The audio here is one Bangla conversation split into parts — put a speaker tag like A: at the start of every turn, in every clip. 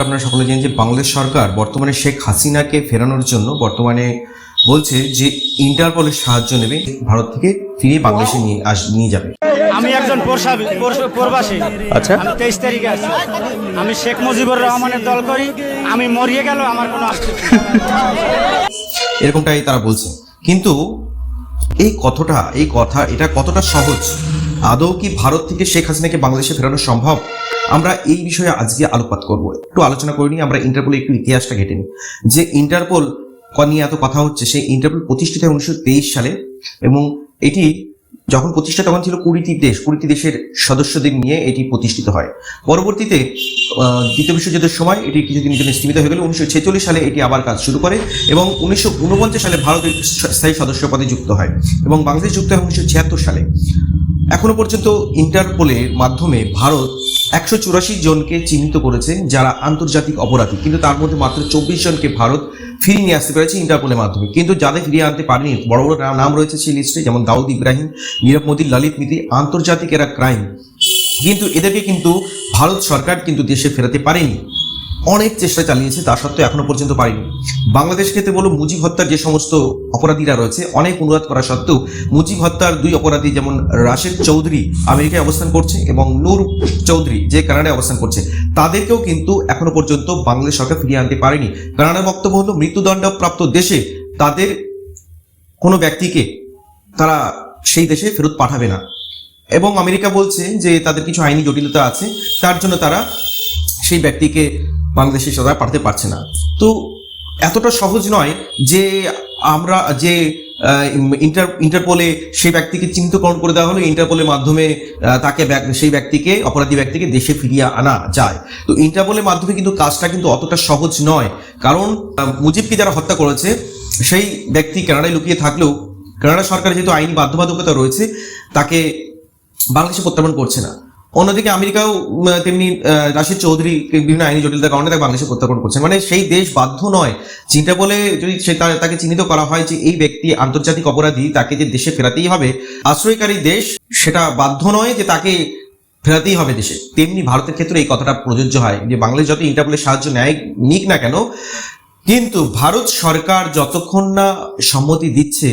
A: আপনারা সকলে জানেন যে বাংলাদেশ সরকার বর্তমানে শেখ হাসিনাকে ফেরানোর জন্য বর্তমানে বলছে যে ইন্টারপোলের সাহায্য নেবে, ভারত থেকে ফিরিয়ে বাংলাদেশে নিয়ে যাবে।
B: আমি একজন প্রবাসী।
A: আচ্ছা,
B: আমি 23 তারিখে আসছি। আমি শেখ মুজিবুর রহমানের দল করি। আমি মরিয়ে গেল আমার কোনো অস্তিত্ব নেই।
A: এরকমটাই তারা বলছে। কিন্তু এই কথা এটা কতটা সহজ? আদৌ কি ভারত থেকে শেখ হাসিনাকে বাংলাদেশে ফেরানো সম্ভব? আমরা এই বিষয়ে আজকে আলোকপাত করব। একটু আলোচনা করে নিই, আমরা ইন্টারপোলে একটু ইতিহাসটা ঘেটে নিই। যে ইন্টারপোল নিয়ে এত কথা হচ্ছে, সেই ইন্টারপোল প্রতিষ্ঠিত হয় 1923 সালে এবং এটি যখন প্রতিষ্ঠা তখন ছিল 20টি দেশের সদস্যদের নিয়ে এটি প্রতিষ্ঠিত হয়। পরবর্তীতে দ্বিতীয় বিশ্বযুদ্ধের সময় এটি কিছুদিনের জন্য স্থগিত হয়ে গেল। 1946 সালে এটি আবার কাজ শুরু করে এবং 1949 সালে ভারতের স্থায়ী সদস্য পদে যুক্ত হয় এবং বাংলাদেশ যুক্ত হয় 1976 সালে। এখনো পর্যন্ত ইন্টারপোলের মাধ্যমে ভারত 184 জনকে চিহ্নিত করেছে যারা আন্তর্জাতিক অপরাধী, কিন্তু তার মধ্যে মাত্র 24 জনকে ভারত ফিরিয়ে নিয়ে আসতে পেরেছে ইন্টারপোলের মাধ্যমে। কিন্তু যাদের ফিরিয়ে আনতে পারেনি, বড় বড় নাম রয়েছে সেই লিস্টে, যেমন দাউদ ইব্রাহিম, নীরব মোদী, ললিত মিতি, আন্তর্জাতিক এরা ক্রাইম। কিন্তু এদেরকে কিন্তু ভারত সরকার কিন্তু দেশে ফেরাতে পারেনি। অনেক চেষ্টা চালিয়েছে, তা সত্ত্বেও এখনো পর্যন্ত পারেনি। বাংলাদেশ ক্ষেত্রে বলো, মুজিব হত্যার যে সমস্ত অপরাধীরা রয়েছে, অনেক অনুরোধ করা সত্ত্বেও মুজিব হত্যার 2 অপরাধী যেমন রাশেদ চৌধুরী আমেরিকায় অবস্থান করছে এবং নূর চৌধুরী যে কানাডায় অবস্থান করছে, তাদেরকেও কিন্তু এখনো পর্যন্ত বাংলাদেশ সরকার ফিরিয়ে আনতে পারেনি। কানাডার বক্তব্য হলো মৃত্যুদণ্ডপ্রাপ্ত দেশে তাদের কোনো ব্যক্তিকে তারা সেই দেশে ফেরত পাঠাবে না এবং আমেরিকা বলছে যে তাদের কিছু আইনি জটিলতা আছে, তার জন্য তারা সেই ব্যক্তিকে বাংলাদেশে সদা পাঠাতে পারছে না। তো এতটা সহজ নয় যে আমরা যে ইন্টারপোলে সেই ব্যক্তিকে চিহ্নিতকরণ করে দেওয়া হলো, ইন্টারপোলের মাধ্যমে তাকে সেই ব্যক্তিকে, অপরাধী ব্যক্তিকে দেশে ফিরিয়ে আনা যায়। তো ইন্টারপোলের মাধ্যমে কিন্তু কাজটা কিন্তু অতটা সহজ নয়, কারণ মুজিবকে যারা হত্যা করেছে সেই ব্যক্তি কানাডায় লুকিয়ে থাকলেও কানাডা সরকার যেহেতু আইনি বাধ্যবাধকতা রয়েছে, তাকে বাংলাদেশে প্রত্যার্পণ করছে না। অন্যদিকে আমেরিকাও তেমনি রাশেদ চৌধুরী বিভিন্ন আইনি জটিলতার কারণে তাকে বাংলাদেশে প্রত্যার্পণ করছে। মানে সেই দেশ বাধ্য নয়, চিন্তা বলে যদি তাকে চিহ্নিত করা হয় যে এই ব্যক্তি আন্তর্জাতিক অপরাধী, তাকে যে দেশে ফেরাতেই হবে, আশ্রয়কারী দেশ সেটা বাধ্য নয় যে তাকে ফেরাতেই হবে দেশে। তেমনি ভারতের ক্ষেত্রে এই কথাটা প্রযোজ্য হয় যে বাংলাদেশ যত ইন্টারপোলের সাহায্য নিক না কেন, কিন্তু ভারত সরকার যতক্ষণ না সম্মতি দিচ্ছে,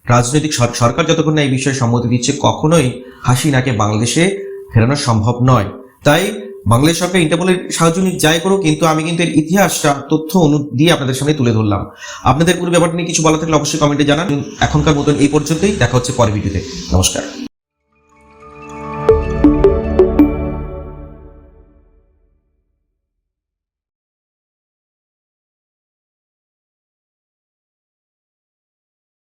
A: রাজনৈতিক সরকার যতক্ষণ না এই বিষয়ে সম্মতি দিচ্ছে, কখনোই হাসিনাকে বাংলাদেশে ফেরানো সম্ভব নয়। তাই বাংলাদেশ সরকার ইন্টারপোলের সাহায্য নিয়ে যাই করুক, কিন্তু আমি কিন্তু এর ইতিহাসটা তথ্য দিয়ে আপনাদের সামনে তুলে ধরলাম। আপনাদের পুরো ব্যাপারটা নিয়ে কিছু বলা থাকলে অবশ্যই কমেন্টে জানান। এখনকার মতন এই পর্যন্তই, দেখা হচ্ছে পরের ভিডিওতে। নমস্কার।